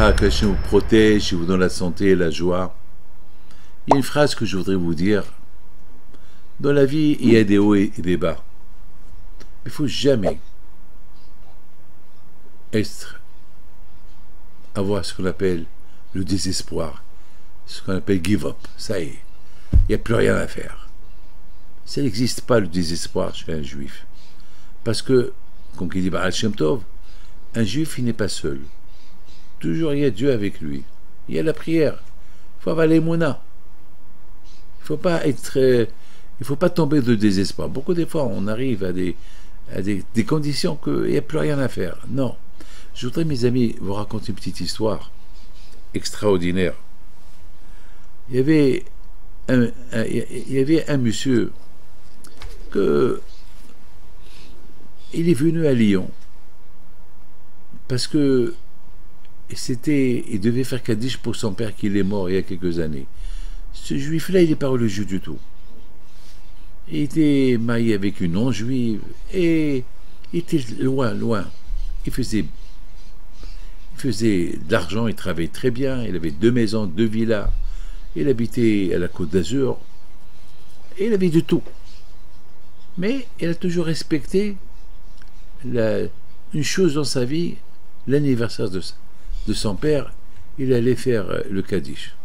Bracha, que Hachem vous protège et vous donne la santé et la joie. Il y a une phrase que je voudrais vous dire. Dans la vie, il y a des hauts et des bas. Il ne faut jamais avoir ce qu'on appelle le désespoir, ce qu'on appelle give up. Ça y est, il n'y a plus rien à faire. Ça n'existe pas le désespoir chez un juif. Parce que, comme il dit Baal Shem Tov, un juif, il n'est pas seul. Toujours, il y a Dieu avec lui. Il y a la prière. Il faut avoir l'émouna. Il ne faut pas tomber de désespoir. Beaucoup de fois, on arrive à des conditions qu'il n'y a plus rien à faire. Non. Je voudrais, mes amis, vous raconter une petite histoire extraordinaire. Il y avait un monsieur que il est venu à Lyon parce que il devait faire Kaddish pour son père qui est mort il y a quelques années. Ce juif-là, il n'est pas religieux du tout. Il était marié avec une non-juive et il était loin. Il faisait de l'argent, il travaillait très bien, il avait 2 maisons, 2 villas, il habitait à la Côte d'Azur, et il avait de tout. Mais il a toujours respecté une chose dans sa vie, l'anniversaire de son père, il allait faire le Kaddish.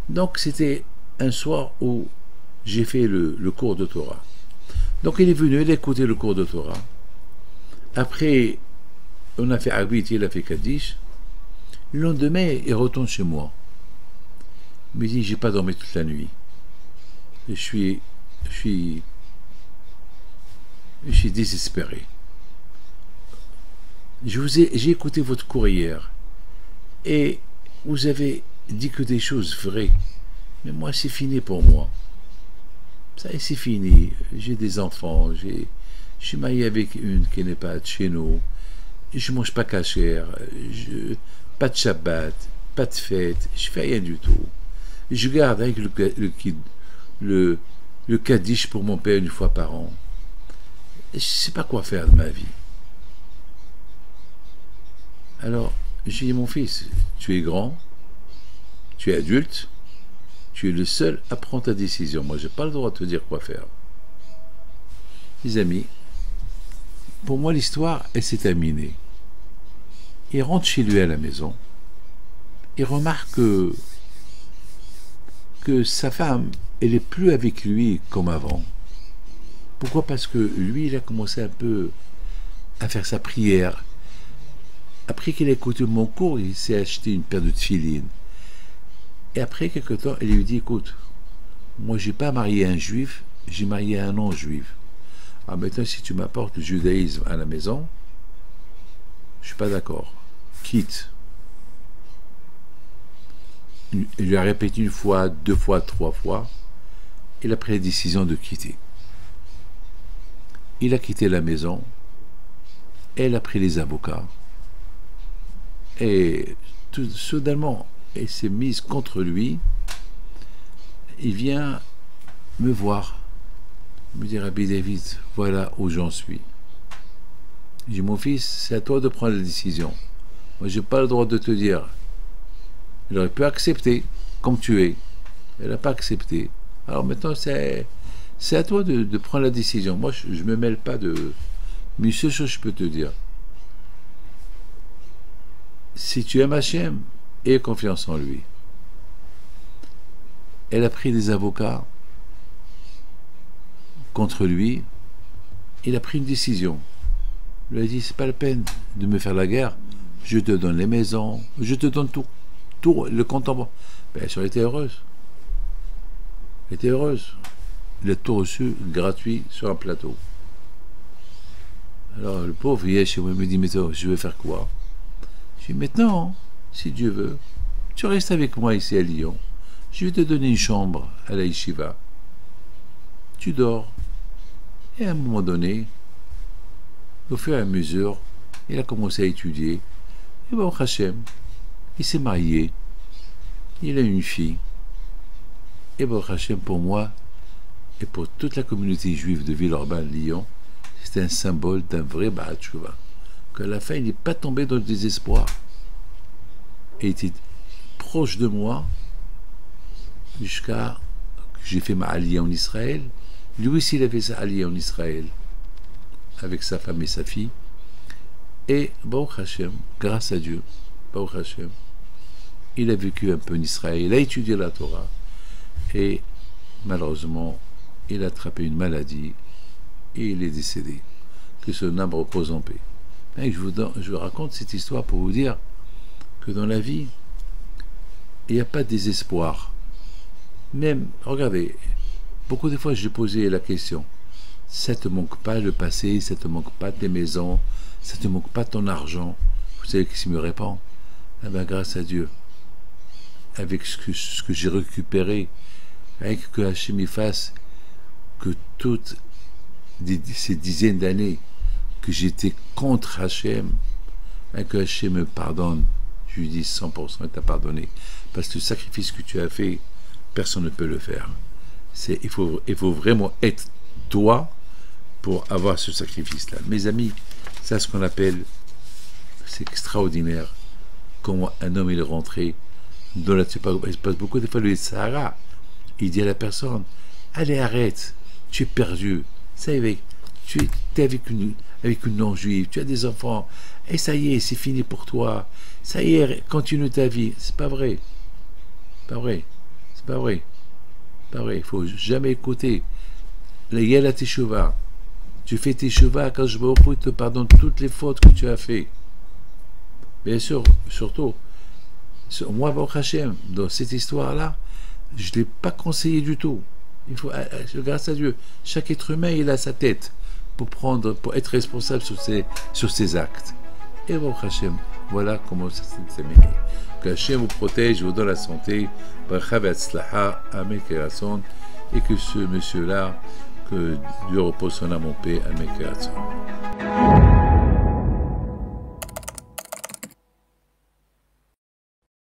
Donc c'était un soir où j'ai fait le cours de Torah. Donc il est venu, il a écouté le cours de Torah. Après, on a fait Arvit, il a fait Kaddish. Le lendemain, il retourne chez moi. Il me dit, j'ai pas dormi toute la nuit. Et je suis désespéré. J'ai écouté votre cours hier. Et vous avez dit que des choses vraies. Mais moi, c'est fini pour moi. Ça y est, c'est fini. J'ai des enfants. Je suis marié avec une qui n'est pas de chez nous. Je mange pas cachère. Pas de Shabbat. Pas de fête. Je fais rien du tout. Je garde avec le Kaddish pour mon père une fois par an. Je sais pas quoi faire de ma vie. Alors, j'ai dit, mon fils, tu es grand, tu es adulte, tu es le seul à prendre ta décision. Moi, je n'ai pas le droit de te dire quoi faire. Les amis, pour moi, l'histoire, elle s'est terminée. Il rentre chez lui à la maison. Il remarque que sa femme, elle n'est plus avec lui comme avant. Pourquoi? Parce que lui, il a commencé un peu à faire sa prière. Après qu'il a écouté mon cours, il s'est acheté une paire de tefilines. Et après quelque temps, elle lui dit, écoute, moi j'ai pas marié un juif, j'ai marié un non-juif. Alors maintenant, si tu m'apportes le judaïsme à la maison, je suis pas d'accord. Quitte. Il lui a répété 1 fois, 2 fois, 3 fois. Il a pris la décision de quitter. Il a quitté la maison. Elle a pris les avocats. Et tout soudainement, elle s'est mise contre lui. Il vient me voir, me dit, Rabbi David, voilà où j'en suis. Je dis, mon fils, c'est à toi de prendre la décision. Moi, je n'ai pas le droit de te dire. Elle aurait pu accepter, comme tu es. Elle n'a pas accepté. Alors maintenant, c'est à toi de prendre la décision. Moi, je ne me mêle pas de... Mais une seule chose, je peux te dire. Si tu aimes Hachem, aie confiance en lui. Elle a pris des avocats contre lui. Il a pris une décision. Il lui a dit, c'est pas la peine de me faire la guerre. Je te donne les maisons, je te donne tout. Tout le compte en banque. Ben, elle était heureuse. Elle était heureuse. Il a tout reçu gratuit sur un plateau. Alors le pauvre, il est chez moi, il me dit, mais je vais faire quoi? Je dis, maintenant, si Dieu veut, tu restes avec moi ici à Lyon. Je vais te donner une chambre à la yeshiva. Tu dors. Et à un moment donné, au fur et à mesure, il a commencé à étudier. Et bon, Hachem, il s'est marié. Il a une fille. Et bon, Hachem, pour moi, et pour toute la communauté juive de Villeurbanne, Lyon, c'est un symbole d'un vrai Baal Tshuva. Qu'à la fin, il n'est pas tombé dans le désespoir. était proche de moi jusqu'à que j'ai fait ma aliyah en Israël. Lui aussi, il avait sa aliyah en Israël avec sa femme et sa fille. Et Baruch Hashem, grâce à Dieu, Baruch Hashem, il a vécu un peu en Israël, il a étudié la Torah et malheureusement, il a attrapé une maladie et il est décédé. Que son âme repose en paix. Et je vous raconte cette histoire pour vous dire que dans la vie, il n'y a pas de désespoir. Même, regardez, beaucoup de fois, j'ai posé la question, ça ne te manque pas le passé, ça ne te manque pas tes maisons, ça ne te manque pas ton argent. Vous savez qui me répond? Ah ben, grâce à Dieu, avec ce que j'ai récupéré, avec que Hachem y fasse que toutes ces dizaines d'années que j'étais contre Hachem, que Hachem me pardonne, je lui dis 100% il t'a pardonné, parce que le sacrifice que tu as fait, personne ne peut le faire. Il faut vraiment être toi pour avoir ce sacrifice-là. Mes amis, c'est ce qu'on appelle, c'est extraordinaire, comment un homme il est rentré dans la, il se passe beaucoup de fois le Sahara, il dit à la personne, allez arrête, tu es perdu, ça y est, tu es avec une non-juive, tu as des enfants, et ça y est, c'est fini pour toi, ça y est, continue ta vie. C'est pas vrai, pas vrai, c'est pas vrai, pas vrai, il faut jamais écouter. Il y a la teshuva, tu fais teshuva quand je me te pardonne toutes les fautes que tu as fait. Bien sûr, surtout, moi, Baruch Hashem, dans cette histoire-là, je ne l'ai pas conseillé du tout. Il faut, grâce à Dieu, chaque être humain, il a sa tête pour être responsable sur ses actes. Et Baruch Hashem, voilà comment ça s'est terminé. Que Hashem vous protège, vous donne la santé, et que ce monsieur-là, que Dieu repose son âme en paix, Amen.